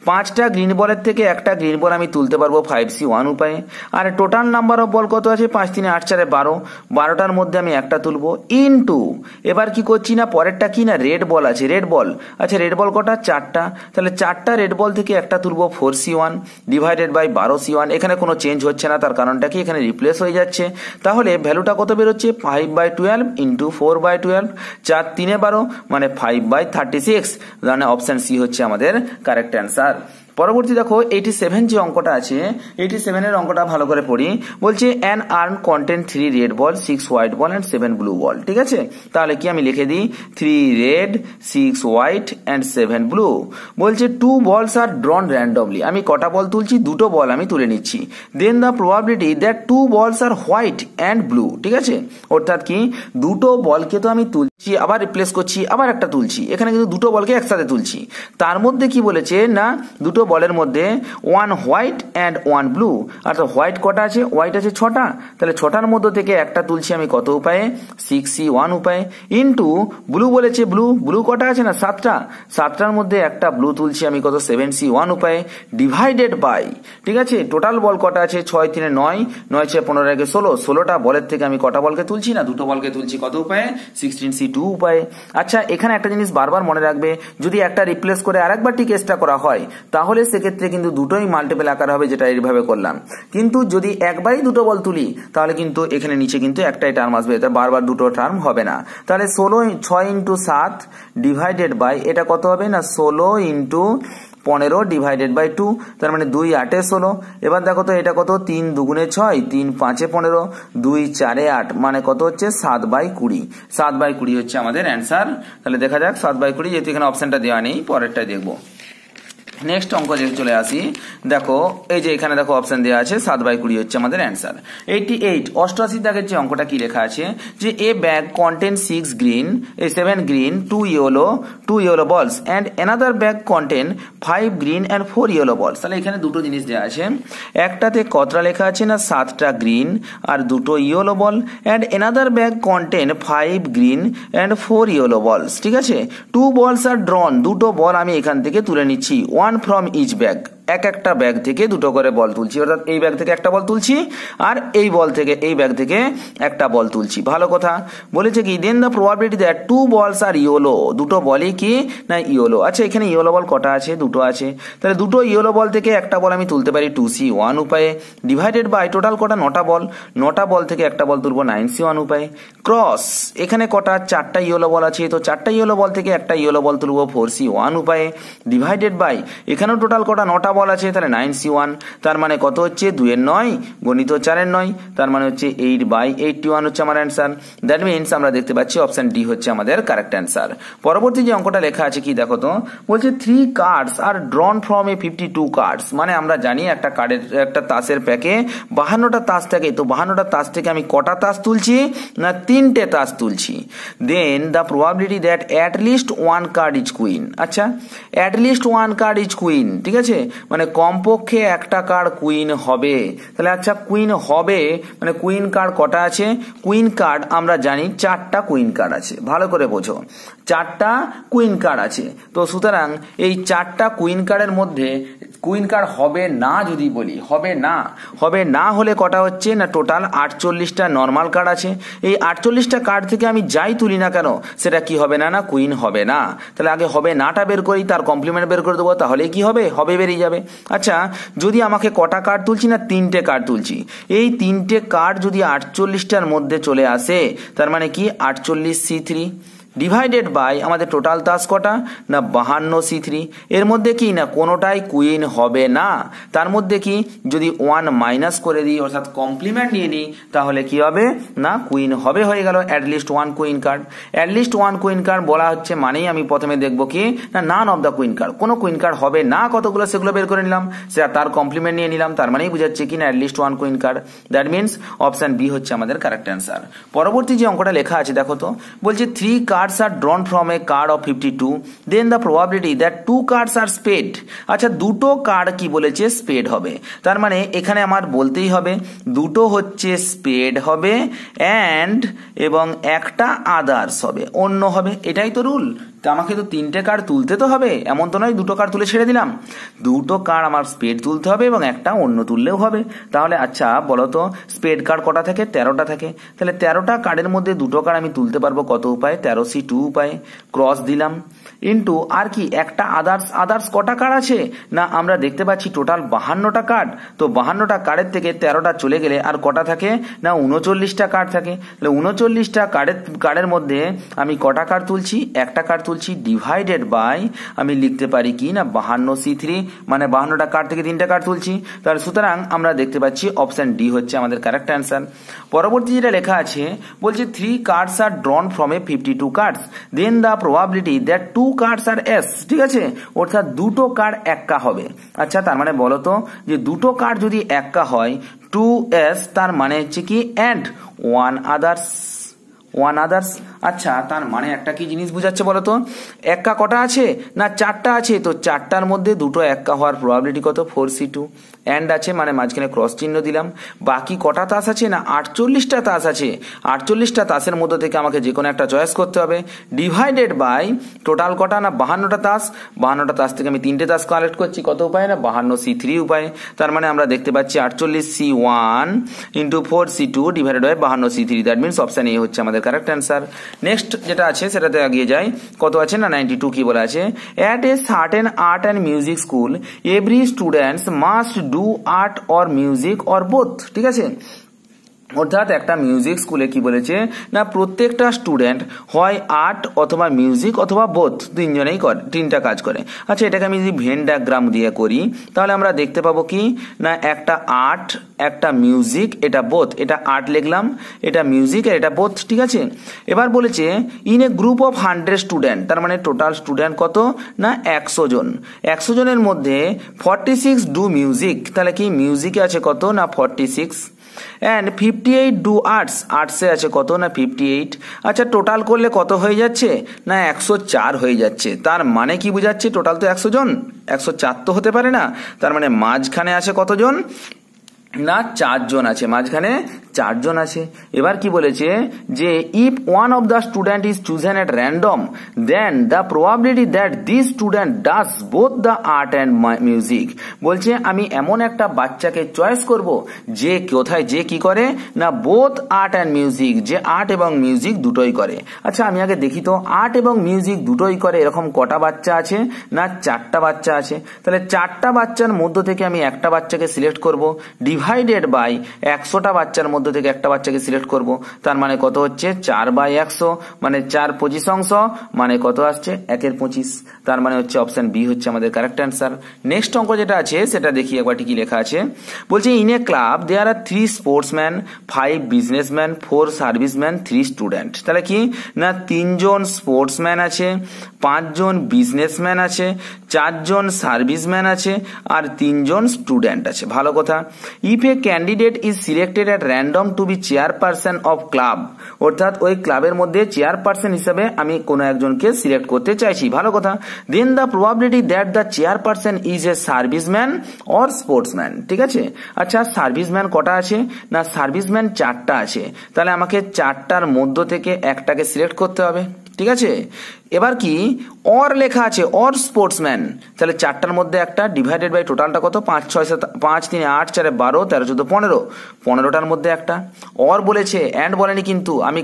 5টা গ্রিন বলের থেকে একটা গ্রিন বল আমি তুলতে পারবো 5C1 উপায়ে, আর টোটাল নাম্বার অফ বল কত আছে 5 3 8 4 12, 12টার মধ্যে আমি একটা তুলবো ইনটু, এবার কি করছি না পরেরটা কি না রেড বল আছে, রেড বল, আচ্ছা রেড বল কটা 4টা, তাহলে 4টা রেড বল থেকে একটা তুলবো 4C1 ডিভাইডেড বাই 12C1, এখানে কোনো চেঞ্জ হচ্ছে না, তার কারণটা কি এখানে রিপ্লেস হয়ে যাচ্ছে, তাহলে ভ্যালুটা কত বেরোচ্ছে 5/12 ইন্টু 4/12, 4 3 12 মানে 5/36, মানে অপশন সি হচ্ছে আমাদের কারেক্ট অ্যান্সার। পরবর্তী দেখো 87 যে অঙ্কটা আছে, 87 এর অঙ্কটা ভালো করে পড়ি। বলছে an urn contain 3 red ball 6 white ball and 7 blue ball, ঠিক আছে। তাহলে কি আমি লিখে দিই 3 red 6 white and 7 blue। বলছে 2 balls are drawn randomly, আমি কটা বল তুলছি, দুটো বল আমি তুলে নিচ্ছি। then the probability that 2 balls are white and blue, ঠিক আছে। অর্থাৎ কি দুটো বলকে তো আমি তুলছি আবার রিপ্লেস করছি আবার একটা তুলছি, এখানে কিন্তু দুটো বলকে একসাথে তুলছি, তার মধ্যে কি বলেছে না দুটো বলের মধ্যে 1 হোয়াইট অ্যান্ড 1 ব্লু, অর্থাৎ হোয়াইট কটা আছে, হোয়াইট আছে 6টা, তাহলে 6টার মধ্যে থেকে একটা তুলছি আমি কত উপায়ে 6C1 উপায়ে ইনটু ব্লু বলেছে, ব্লু কটা আছে না 7টা, 7টার মধ্যে একটা ব্লু তুলছি আমি কত 7C1 উপায়ে ডিভাইডেড বাই, ঠিক আছে টোটাল বল কটা আছে 6 3 9 9 6 15 16, 16টা বলের থেকে আমি কটা বলকে তুলছি না দুটো বলকে তুলছি কত উপায়ে 16C2 উপায়ে। আচ্ছা এখানে একটা জিনিস বারবার মনে রাখবে, যদি একটা রিপ্লেস করে আরেকবার ঠিক চেষ্টা করা হয় তাহলে সেক্ষেত্রে কিন্তু দুটোই মাল্টিপল আকার হবে, যেটা এইভাবে করলাম, কিন্তু যদি একবারই দুটো বল তুলি তাহলে কিন্তু এখানে নিচে কিন্তু একটাই টার্ম আসবে, এটা বারবার দুটো টার্ম হবে না। তাহলে 6 ইন্টু 7 ডিভাইডেড বাই এটা কত হবে না 16 ইন্টু 15 ডিভাইডেড বাই 2, তার মানে 2 8 16। এবার দেখো তো এটা কত 3 2 6 3 5 15 2 4 8 মানে কত হচ্ছে 7/20, 7/20 হচ্ছে আমাদের অ্যান্সার। তাহলে দেখা যাক 7/20, যেহেতু এখানে অপশনটা দেওয়া নেই পরেরটাই দেখবো। নেক্সট অঙ্ক চলে আসি। দেখো এই যে এখানে দেখো অপশন দেওয়া আছে 7/20 হচ্ছে আমাদের অ্যান্সার। 88 88 দাগের যে অঙ্কটা কি লেখা আছে যে এ ব্যাগ কন্টেন 7 গ্রিন 2 ইয়েলো বলস and another bag contain 5 green and 4 yellow বলস। তাহলে এখানে দুটো জিনিস দেওয়া আছে, একটাতে কতটা লেখা আছে না 7টা গ্রিন আর 2টো yellow ball and another bag contain 5 green and 4 yellow balls. ঠিক আছে, 2 বলস আর ড্রন, দুটো বল আমি এখান থেকে তুলে নিচ্ছি, 1 from each bag, একটা ব্যাগ থেকে দুটো করে বল তুলছি, অর্থাৎ এই ব্যাগ থেকে একটা বল তুলছি আর এই ব্যাগ থেকে একটা বল তুলছি। ভালো কথা বলেছে কি দেন দ্য প্রবাবিলিটি দ্যাট 2 বলস আর ইয়েলো, দুটো বলই কি না ইয়েলো। আচ্ছা এখানে ইয়েলো বল কটা আছে? দুটো আছে, তাহলে দুটো ইয়েলো বল থেকে একটা বল আমি তুলতে পারি 2C1 উপায়ে, ডিভাইডেড বাই টোটাল কটা 9টা বল থেকে একটা বল তুলবো 9C1 উপায়ে। ক্রস এখানে কটা 4টা ইয়েলো বল আছে, তো 4টা ইয়েলো বল থেকে একটা ইয়েলো বল তুলবো 4C1 উপায়ে, ডিভাইডেড বাই এখানেও টোটাল কটা 9টা বল আছে, তাহলে 9C1, তার মানে কত হচ্ছে 2 এর 9 গণিত 4 এর 9, তার মানে হচ্ছে 8/81 হচ্ছে আমার অ্যান্সার। দ্যাট মিনস আমরা দেখতে পাচ্ছি অপশন ডি হচ্ছে আমাদের কারেক্ট অ্যান্সার। পরবর্তী যে অঙ্কটা লেখা আছে কি দেখো তো, বলছে 3 cards are drawn from a 52 cards. মানে আমরা জানি একটা তাসের প্যাকে 52টা তাস থাকে, তো 52টা তাস থেকে আমি কটা তাস তুলছি না 3টে তাস তুলছি। Then the probability that at least 1 card is queen. আচ্ছা at least 1 card is queen, ঠিক আছে, মানে কমপক্ষে একটা কার্ড কুইন হবে। তাহলে আচ্ছা কুইন হবে মানে কুইন কার্ড কটা আছে? কুইন কার্ড আমরা জানি 4টা কুইন কার্ড আছে, ভালো করে বোঝো 4টা কুইন কার্ড আছে। তো সুতরাং এই 4টা কুইন কার্ডের মধ্যে কুইন কার্ড হবে না, যদি বলি হবে না হলে কটা হচ্ছে না টোটাল 48টা নর্মাল কার্ড আছে। এই 48টা কার্ড থেকে আমি যাই তুলি না কেন সেটা কি হবে না কুইন হবে না। তাহলে আগে হবে নাটা বের করি, তার কমপ্লিমেন্ট বের করে দেবো, তাহলে কি হবে বেরিয়ে যাবে। আচ্ছা যদি আমাকে কটা কার্ড তুলছি না 3টে কার্ড তুলছি, এই 3টে কার্ড যদি 48টার মধ্যে চলে আসে তার মানে কি 48C3 ডিভাইডেড বাই আমাদের টোটাল তাস কটা না 52C3। এর মধ্যে কি না কোনোটাই কুইন হবে না, তার মধ্যে কি যদি 1 মাইনাস করে দিই অর্থাৎ কমপ্লিমেন্ট নিয়ে নিই তাহলে কি হবে না কুইন হবে, হয়ে গেল at least 1 queen card. At least 1 queen card বলা হচ্ছে মানেই আমি প্রথমে দেখবো কি না none of the queen card, কোনো কুইন কার্ড হবে না কতগুলো সেগুলো বের করে নিলাম, সেটা তার কমপ্লিমেন্ট নিয়ে নিলাম, তার মানেই বুঝাচ্ছে কি না at least 1 queen card. That means option B হচ্ছে আমাদের কারেক্ট অ্যান্সার। পরবর্তী যে অঙ্কটা লেখা আছে দেখো তো, বলছে 3 cards are drawn from a card of 52, then the probability that 2 cards are spade। আচ্ছা দুটো কার্ড কি বলেছে স্পেড হবে, তার মানে এখানে আমার বলতেই হবে দুটো হচ্ছে স্পেড হবে অ্যান্ড এবং একটা আদার্স হবে অন্য হবে, এটাই তো রুল। তো আমাকে তো 3টে কার্ড তুলতে তো হবে, এমন তো নয় দুটো কার্ড তুলে ছেড়ে দিলাম, দুটো কার্ড আমার স্পেড তুলতে হবে এবং একটা অন্য তুললেও হবে। তাহলে আচ্ছা বলো তো স্পেড কার্ড কটা থাকে? 13টা থাকে, তাহলে 13টা কার্ডের মধ্যে দুটো কার্ড আমি তুলতে পারবো কত উপায়? 13C2 উপায়ে, ক্রস দিলাম ইন্টু আর কি একটা আদার্স কটা কার্ড আছে না আমরা দেখতে পাচ্ছি টোটাল 52টা কার্ড, তো 52টা কার্ডের থেকে 13টা চলে গেলে আর কটা থাকে না 39টা কার্ড থাকে। তাহলে 39টা কার্ডের মধ্যে আমি কটা কার্ড তুলছি? একটা কার্ড তুলছি, ডিভাইডেড বাই আমি লিখতে পারি কি না 52C3, মানে 52টা কার্ড থেকে 3টা কার্ড তুলছি। তাহলে সুতরাং আমরা দেখতে পাচ্ছি অপশন ডি হচ্ছে আমাদের কারেক্ট অ্যান্সার। পরবর্তী যেটা লেখা আছে বলছে 3 cards are drawn from a 52 cards, then the probability that 2 cards are aces. ঠিক আছে, অর্থাৎ দুটো কার্ড এক্কা হবে। আচ্ছা তার মানে বলো তো যে দুটো কার্ড যদি এক্কা হয় 2S, তার মানে হচ্ছে কি অ্যান্ড 1 আদার্স। আচ্ছা তার মানে একটা কি জিনিস বুঝাচ্ছে বলো তো, এক্কা কটা আছে না 4টা আছে, তো 4টার মধ্যে দুটো এক্কা হওয়ার প্রবাবিলিটি কত? 4C2, অ্যান্ড আছে মানে মাঝখানে ক্রস চিহ্ন দিলাম। বাকি কটা তাস আছে না 48টা তাস আছে, 48টা তাসের মধ্যে থেকে আমাকে যে কোনো একটা চয়েস করতে হবে, ডিভাইডেড বাই টোটাল কটা না 52টা তাস, 52টা তাস থেকে আমি 3টে তাস কালেক্ট করছি কত উপায় না 52C3 উপায়ে। তার মানে আমরা দেখতে পাচ্ছি 48C1 into 4C2 divided by 52C3, that means option A হচ্ছে আমাদের কারেক্ট অ্যান্সার। নেক্সট যেটা আছে সেটাতে এগিয়ে যাই, কত আছে না 92 কি বলা আছে, at a certain art and music school every students must do art or music or both. ঠিক আছে, অর্থাৎ একটা মিউজিক স্কুলে কি বলেছে না প্রত্যেকটা স্টুডেন্ট হয় আর্ট অথবা মিউজিক অথবা বোথ তিনজনেই করে, তিনটা কাজ করে। আচ্ছা এটাকে আমি যদি ভেন ডায়াগ্রাম দিয়ে করি তাহলে আমরা দেখতে পাবো কি না একটা আর্ট একটা মিউজিক, এটা বোথ, এটা আর্ট লিখলাম, এটা মিউজিক আর এটা বোথ, ঠিক আছে। এবার বলেছে in a group of 100 student, তার মানে টোটাল স্টুডেন্ট কত না 100 জন। 100 জনের মধ্যে 46 ডু মিউজিক, তাহলে কি মিউজিকে আছে কত না 46, অ্যান্ড 58 ডু আর্টস, আর্টসে আছে কত না 58। আচ্ছা টোটাল করলে কত হয়ে যাচ্ছে না 104 হয়ে যাচ্ছে। তার মানে কি বোঝাচ্ছে টোটাল তো 100 জন, 104 তো হতে পারে না। তার মানে মাঝখানে আছে কতজন না 4 জন আছে, মাঝখানে 4 জন আছে। এবার কি বলেছে যে if one of the student is chosen at random then the probability that this student does both the art and music. বলছে আমি এমন একটা বাচ্চাকে চয়েস করব যে কোথায় যে কি করে না বোথ আর্ট অ্যান্ড মিউজিক, যে আর্ট এবং মিউজিক দুটোই করে। আচ্ছা আমি আগে দেখি তো আর্ট এবং মিউজিক দুটোই করে এরকম কটা বাচ্চা আছে না 4টা বাচ্চা আছে। তাহলে 4টা বাচ্চার মধ্য থেকে আমি একটা বাচ্চাকে সিলেক্ট করব, ডিভাইডেড বাই 100টা বাচ্চার মধ্যে থেকে একটা বাচ্চাকে সিলেক্ট করব। তার মানে কত হচ্ছে 4/100, মানে 4 25 অংশ, মানে কত আসছে 1/25। তার মানে হচ্ছে অপশন বি হচ্ছে আমাদের কারেক্ট অ্যান্সার। নেক্সট অঙ্ক যেটা আছে সেটা দেখি একবার কি লেখা আছে। বলছে in a club there are 3 sportsman, 5 businessman, 4 serviceman, 3 student. তাহলে কি না 3 জন স্পোর্টসম্যান আছে, 5 জন বিজনেসম্যান আছে, 4 জন সার্ভিসম্যান আছে আর 3 জন স্টুডেন্ট আছে। ভালো কথা। If a candidate is selected at random to be chairperson of club, অর্থাৎ ওই ক্লাবের মধ্যে চেয়ারপারসন হিসেবে আমি কোনো একজনকে সিলেক্ট করতে চাইছি। ভালো কথা। Then the probability that the chairperson is a serviceman or sportsman, ঠিক আছে। আচ্ছা সার্ভিসম্যান কটা আছে না সার্ভিসম্যান 4টা আছে। তাহলে আমাকে 4টার মধ্য থেকে একটাকে সিলেক্ট করতে হবে, ঠিক আছে। এবার কি অর লেখা আছে অর স্পোর্টসম্যান, তাহলে 4টার মধ্যে একটা ডিভাইডেড বাই টোটালটা কত 5 6 7 5 3 8 4 12 13 14 15, 15টার মধ্যে একটা। অর বলেছে এন্ড বলেনি, কিন্তু আমি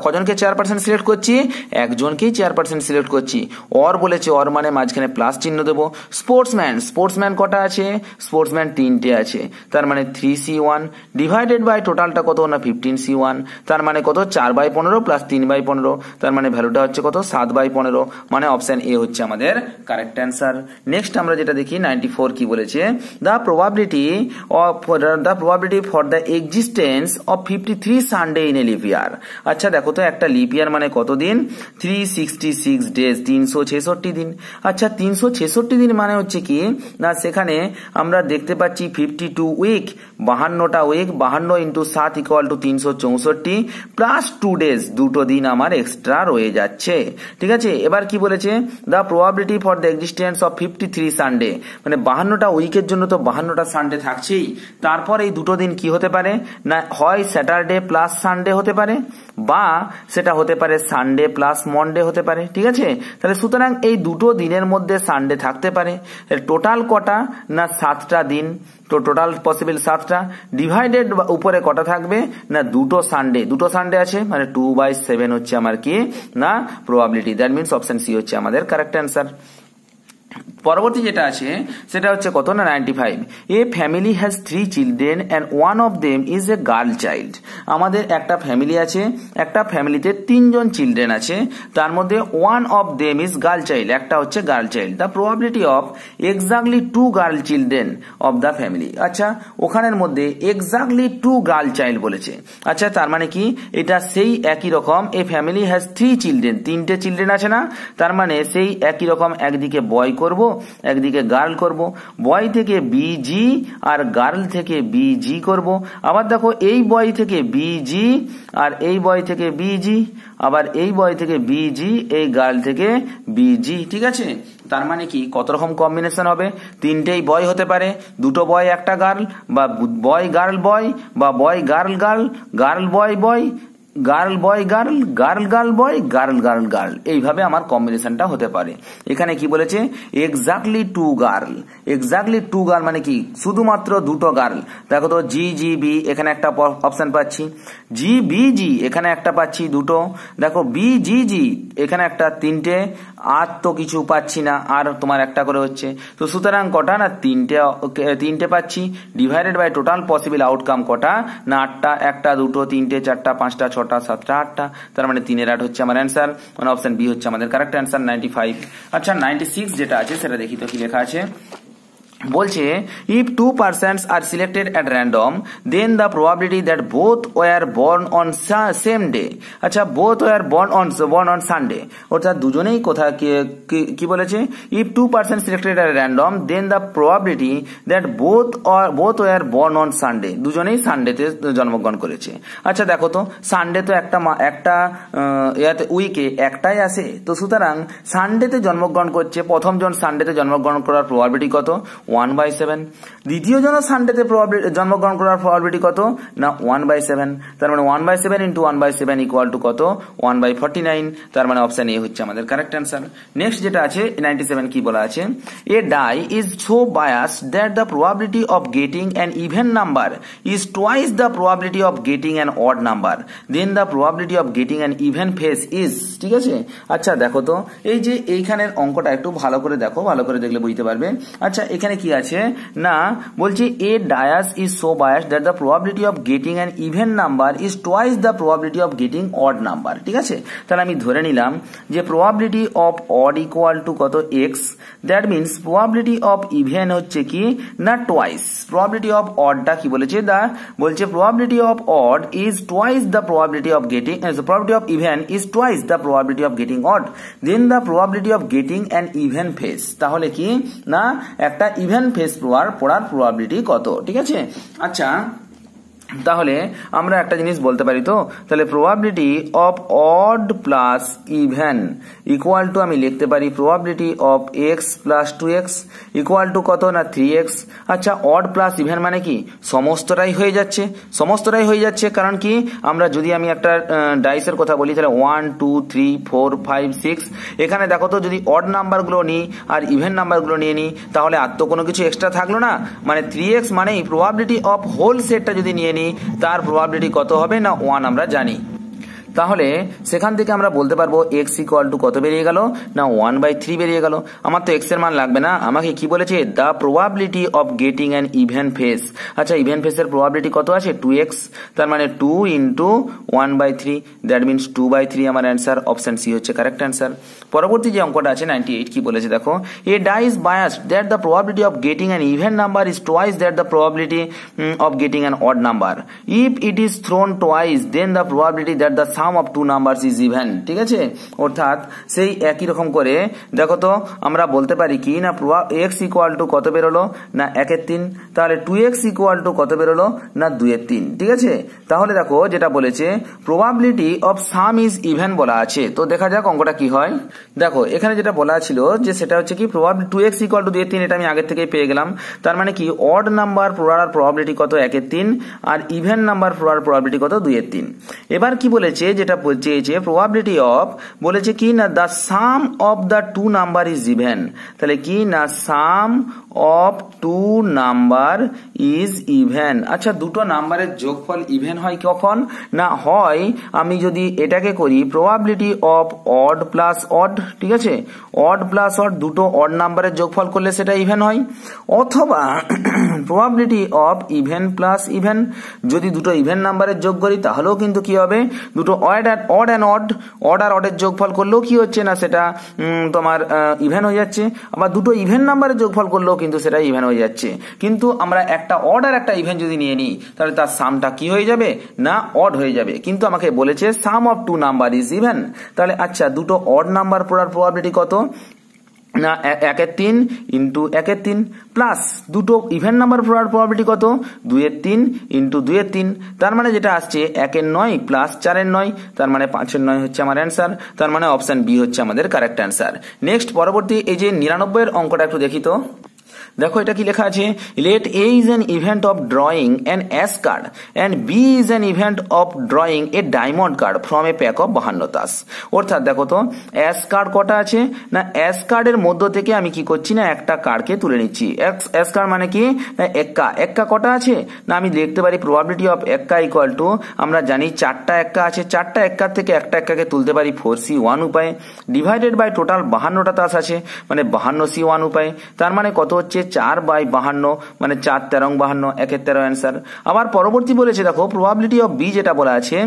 কজনকে চেয়ারপারসন সিলেক্ট করছি একজনকেই চেয়ারপারসন সিলেক্ট করছি। অর বলেছে অর মানে মাঝখানে প্লাস চিহ্ন দেবো। স্পোর্টসম্যান, স্পোর্টসম্যান কটা আছে স্পোর্টসম্যান 3টে আছে, তার মানে 3C1 ডিভাইডেড বাই টোটালটা কত না 15C1, তার মানে কত 4/15 প্লাস 3/15, তার মানে ভ্যালুটা হচ্ছে কত 7/15, মানে অপশন এ হচ্ছে আমাদের কারেক্ট অ্যান্সার। নেক্সট আমরা যেটা দেখি 94 কি বলেছে the probability for the existence of 53 Sunday in a leap ইয়ার। আচ্ছা দেখো তো একটা লিপ ইয়ার মানে কত দিন 366 ডেজ, 366 দিন। আচ্ছা 366 দিন মানে হচ্ছে কি না সেখানে আমরা দেখতে পাচ্ছি 52 উইক, 52টা week, 52 into 7 equal to 364 plus 2 days, 2টো দিন আমার এক্সট্রা রয়ে যাচ্ছে, ঠিক আছে। এবার কি বলেছে the probability for the existence of 53 Sunday, মানে 52টা উইকের জন্য তো 52টা সানডে থাকছেই। তারপর এই 2টো দিন কি হতে পারে না হয় স্যাটারডে প্লাস সানডে হতে পারে বা সেটা হতে পারে সানডে প্লাস মন্ডে হতে পারে, ঠিক আছে। তাহলে সুতরাং এই 2টো দিনের মধ্যে সানডে থাকতে পারে। টোটাল কটা না 7টা দিন, তো টোটাল পসিবল 7টা ডিভাইডেড উপরে কটা থাকবে না 2টো সানডে আছে, মানে 2/7 হচ্ছে আমার কি না probability. That means option C হচ্ছে আমাদের কারেক্ট অ্যান্সার। পরবর্তী যেটা আছে সেটা হচ্ছে কত না 95 এ family has 3 children and one of them is a girl child. আমাদের একটা ফ্যামিলি আছে, একটা ফ্যামিলিতে 3 জন চিলড্রেন আছে, তার মধ্যে one of them is girl child, একটা হচ্ছে girl child. The probability of exactly 2 girl children of the family. আচ্ছা ওখানের মধ্যে এক্স্যাক্টলি 2 গার্ল চাইল্ড বলেছে। আচ্ছা তার মানে কি এটা সেই একই রকম, এ ফ্যামিলি হ্যাজ 3 চিলড্রেন, 3টে চিলড্রেন আছে না, তার মানে সেই একই রকম একদিকে বয় করব একদিকে গার্ল করব, বয় থেকে বিজি আর গার্ল থেকে বিজি করব। আবার দেখো এই বয় থেকে বিজি আর এই বয় থেকে বিজি, আবার এই বয় থেকে বিজি, এই গার্ল থেকে বিজি, ঠিক আছে। তার মানে কি কত রকম কম্বিনেশন হবে, 3টেই বয় হতে পারে, 2টো বয় একটা গার্ল, বা বয় গার্ল বয়, বা boy girl girl, girl boy boy, girl boy girl, girl girl boy, girl girl girl, এইভাবে আমার কম্বিনেশনটা হতে পারে। এখানে কি বলেছে exactly two girl, exactly two girl মানে কি শুধুমাত্র দুটো গার্ল। দেখো তো জি জি বি এখানে একটা অপশন পাচ্ছি, জি বি জি এখানে একটা পাচ্ছি দুটো, দেখো বি জি জি এখানে একটা তিনটে, আর তো কিছু পাচ্ছি না, আর তোমার একটা করে হচ্ছে। তো সুতরাং কটা না তিনটে পাচ্ছি, divided by total possible outcome কটা না আটটা, একটা দুটো তিনটে চারটা পাঁচটা ছটা সাতটা আটটা, তার মানে 3/8 হচ্ছে আমার অ্যান্সার, মানে অপশন বি হচ্ছে আমাদের কারেক্ট অ্যান্সার 95। আচ্ছা 96 যেটা আছে সেটা দেখি তো কি লেখা আছে। বলছে if 2 persons are selected at random then the probability that both were born on same day, আচ্ছা both were born on Sunday, অর্থাৎ দুজনেই কোথায় কি বলেছে if 2 persons selected at random then the probability that both were born on Sunday, দুজনেই সানডেতে জন্মগ্রহণ করেছে। আচ্ছা দেখো তো সানডে তো একটা উইকে একটাই আসে, তো সুতরাং সানডেতে জন্মগ্রহণ করছে, প্রথম জন সানডেতে জন্মগ্রহণ করার প্রবাবিলিটি কত 1/7, দ্বিতীয় জন সানডেতে জন্মগ্রহণ করার প্রবাবিলিটি কত না 1/7, তার মানে 1/7 ইন্টু 1/7 ইকুয়াল টু কত 1/49, তার মানে অপশন এ হচ্ছে আমাদের কারেক্ট অ্যান্সার। নেক্সট যেটা আছে 97 কি বলা আছে, a die is so bias that the probability of getting an even number is twice the probability of getting an odd number, then the probability of getting an even face is, ঠিক আছে। আচ্ছা দেখো তো এই যে এইখানের অঙ্কটা একটু ভালো করে দেখো, ভালো করে দেখলে বুঝতে পারবে। আচ্ছা এখানে কি আছে না বলছি a dice is so bias that the probability of getting an even number is twice the probability of getting odd number, ঠিক আছে। তাহলে আমি ধরে নিলাম যে probability of odd equal to কত x, that means probability of even হচ্ছে কি না টুয়াইস, প্রবাবিলিটি অফ অডটা কি বলেছে বলছে probability of odd is twice the probability of getting, probability of even is twice the probability of getting odd, then the probability of getting an even face, তাহলে কি না একটা ইভেন ফেস পড়ার probability কত, ঠিক আছে। আচ্ছা তাহলে আমরা একটা জিনিস বলতে পারি তো, তাহলে probability of odd plus even equal to আমি লিখতে পারি probability of x plus 2x equal to কত না 3x। আচ্ছা অড প্লাস ইভেন মানে কি সমস্তটাই হয়ে যাচ্ছে, কারণ কি আমরা যদি আমি একটা ডাইসের কথা বলি তাহলে 1 2 3 4 5 6, এখানে দেখো তো যদি অড নাম্বারগুলো নিই আর ইভেন নাম্বারগুলো নিয়ে নিই তাহলে আর তো কোনো কিছু এক্সট্রা থাকলো না, মানে 3x মানেই প্রবাবিলিটি অফ হোল সেটটা যদি নিয়ে তার প্রবাবিলিটি কত হবে না 1 আমরা জানি। তাহলে সেখান থেকে আমরা বলতে পারবো এক্স ইকুয়াল টু কত বেরিয়ে গেল না 1/3 বেরিয়ে গেল। আমার তো এক্স এর মান লাগবে না, আমাকে কি বলেছে the probability of getting an even face. আচ্ছা ইভেন ফেসের প্রবাবিলিটি কত আছে 2x, তার মানে 2 ইন্টু 1/3, দ্যাট মিনস 2/3 আমার অ্যান্সার, অপশন সি হচ্ছে কারেক্ট অ্যান্সার। পরবর্তী যে অঙ্কটা আছে 98 কি বলেছে দেখো, a die is biased that the probability of getting an even number is twice that the probability of getting an odd number, if it is thrown twice then the probability that the sum of two numbers is even, ঠিক আছে। অর্থাৎ সেই একই রকম করে দেখো তো আমরা বলতে পারি কি না এক্স ইকুয়াল টু কত বেরোলো না 1/3, তাহলে 2x ইকুয়াল টু কত বেরোলো না 2/3, ঠিক আছে। তাহলে দেখো যেটা বলেছে probability of some is even বলা আছে, তো দেখা যাক অঙ্কটা কি হয়। দেখো এখানে যেটা বলা ছিল যে সেটা হচ্ছে কি প্রবাবিলিটি 2x ইকুয়াল টু 2/3, এটা আমি আগের থেকেই পেয়ে গেলাম, তার মানে কি অড নাম্বার পড়ার প্রবাবিলিটি কত 1/3 আর ইভেন নাম্বার পড়ার প্রবাবিলিটি কত 2/3। এবার কি বলেছে যেটা চেয়েছে প্রবাবিলিটি অফ বলেছে কি না the sum of the two number is even, তাহলে কি না sum of two number is even. আচ্ছা দুটো নাম্বারের যোগফল ইভেন হয় কখন না হয় আমি যদি এটাকে করি probability of odd plus odd, ঠিক আছে, অড প্লাস অড দুটো অড নাম্বারের যোগফল করলে সেটা ইভেন হয়, অথবা probability of even plus even, যদি দুটো ইভেন নাম্বারের যোগ করি তাহলেও কিন্তু কি হবে দুটো অড অ্যান্ড অড আর অডের যোগফল করলেও কি হচ্ছে না সেটা তোমার ইভেন হয়ে যাচ্ছে, আবার দুটো ইভেন নাম্বারের যোগফল করলেও কিন্তু সেটা ইভেন হয়ে যাচ্ছে। কিন্তু আমরা একটা অড আর একটা ইভেন যদি নিয়ে নিই তাহলে তার সামটা কি হয়ে যাবে না অড হয়ে যাবে, কিন্তু আমাকে বলেছে sum of two number is even. তাহলে আচ্ছা দুটো অড নাম্বার পড়ার প্রবাবিলিটি কত না 1/3 ইন্টু 1/3 প্লাস দুটো ইভেন নাম্বার পড়ার প্রবাবিলিটি কত 2/3 ইন্টু 2/3, তার মানে যেটা আসছে 1/9 প্লাস 4/9, তার মানে 5/9 হচ্ছে আমার অ্যান্সার, তার মানে অপশন বি হচ্ছে আমাদের কারেক্ট অ্যান্সার। নেক্সট পরবর্তী এই যে 99 এর অঙ্কটা একটু দেখি তো। দেখো এটা কি লেখা আছে, let A is an event of drawing an ace card and B is an event of drawing a diamond card from a pack of 52 তাস। অর্থাৎ দেখো তো অ্যাশ কার্ড কটা আছে না, অ্যাশ কার্ডের মধ্য থেকে আমি কি করছি না একটা কার্ডকে তুলে নিচ্ছি। অ্যাশ কার্ড মানে কি না এক্কা কটা আছে না, আমি লিখতে পারি probability of Ekka equal to, আমরা জানি 4টা এক্কা আছে, 4টা এক্কার থেকে একটা এক্কাকে তুলতে পারি 4C1 উপায়ে, ডিভাইডেড বাই টোটাল 52টা তাস আছে মানে 52C1 উপায়ে, তার মানে কত হচ্ছে 4/52 মানে 4 13 52, 1 13 অ্যান্সার। আবার পরবর্তী বলেছে দেখো প্রবাবিলিটি অফ বি, যেটা বলা আছে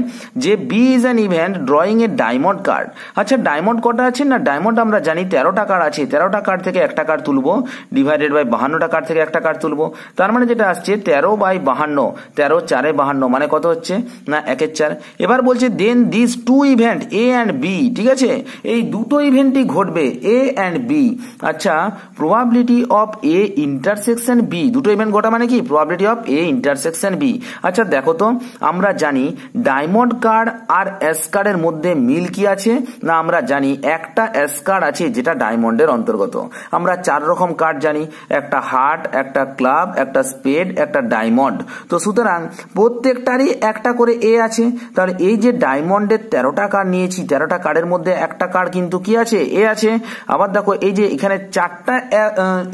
যে B is an event drawing a diamond card. আচ্ছা ডায়মন্ড কটা আছে না, ডায়মন্ড আমরা জানি 13টা কার্ড আছে, 13টা কার্ড থেকে একটা কার্ড তুলবো, ডিভাইডেড বাই 52টা কার্ড থেকে একটা কার্ড তুলবো, তার মানে যেটা আসছে 13/52, 13 4 52 মানে কত হচ্ছে না 1 4। এবার বলছে then this two event A and B, ঠিক আছে এই দুটো ইভেন্টই ঘটবে এ অ্যান্ড বি। আচ্ছা probability of A intersection B, দুটো ইভেন্ট ঘটা মানে কি probability of A intersection B. আচ্ছা দেখো তো আমরা জানি ডায়মন্ড কার্ড আর অ্যাশ কার্ডের মধ্যে মিল কি আছে না, আমরা জানি একটা অ্যাশ কার্ড আছে যেটা ডায়মন্ডের অন্তর্গত। আমরা 4 রকম কার্ড জানি, একটা হার্ট, একটা ক্লাব, একটা স্পেড, একটা ডায়মন্ড। তো সুতরাং প্রত্যেকটারই একটা করে এ আছে, তাহলে এই যে ডায়মন্ডের 13টা কার্ড নিয়েছি, 13টা কার্ডের মধ্যে একটা কার্ড কিন্তু কি আছে এ আছে। আবার দেখো এই যে এখানে 4টা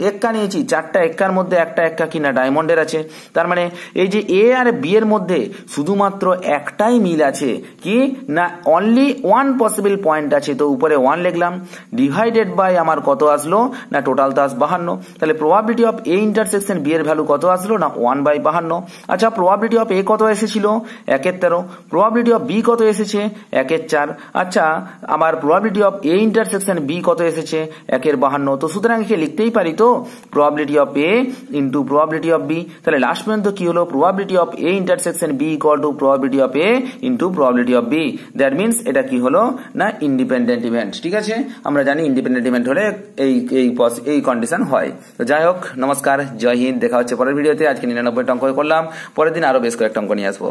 এক্কা নিয়েছি, 4টা এক্কার মধ্যে একটা এক্কা কিনা ডায়মন্ডের আছে, তার মানে এই যে এ আর বি এর মধ্যে শুধুমাত্র একটাই মিল আছে কি না, অনলি ওয়ান পসিবল পয়েন্ট আছে, তো উপরে 1 লিখলাম, ডিভাইডেড বাই আমার কত আসলো না টোটাল তাস 52, তাহলে probability of A intersection B এর ভ্যালু কত আসলো না 1/52। আচ্ছা প্রবাবিলিটি অফ এ কত এসেছিল 1 13, প্রবাবিলিটি অফ বি কত এসেছে 1 4। আচ্ছা আমার probability of A intersection B কত এসেছে 1/52, তো সুতরাং একে লিখতেই পারি তো probability of A into probability of B. তাহলে লাস্ট পর্যন্ত কি হলো, probability of A intersection B equal to probability of A into probability of B. That means এটা কি হলো না ইন্ডিপেন্ডেন্ট ইভেন্ট। ঠিক আছে, আমরা জানি ইন্ডিপেন্ডেন্ট ইভেন্ট হলে এই কন্ডিশন হয়। তো যাই হোক, নমস্কার, জয় হিন্দ, দেখা হচ্ছে পরের ভিডিওতে। আজকে 99টা অঙ্ক করলাম, পরের দিন আরো বেশ কয়েকটা অঙ্ক নিয়ে আসবো।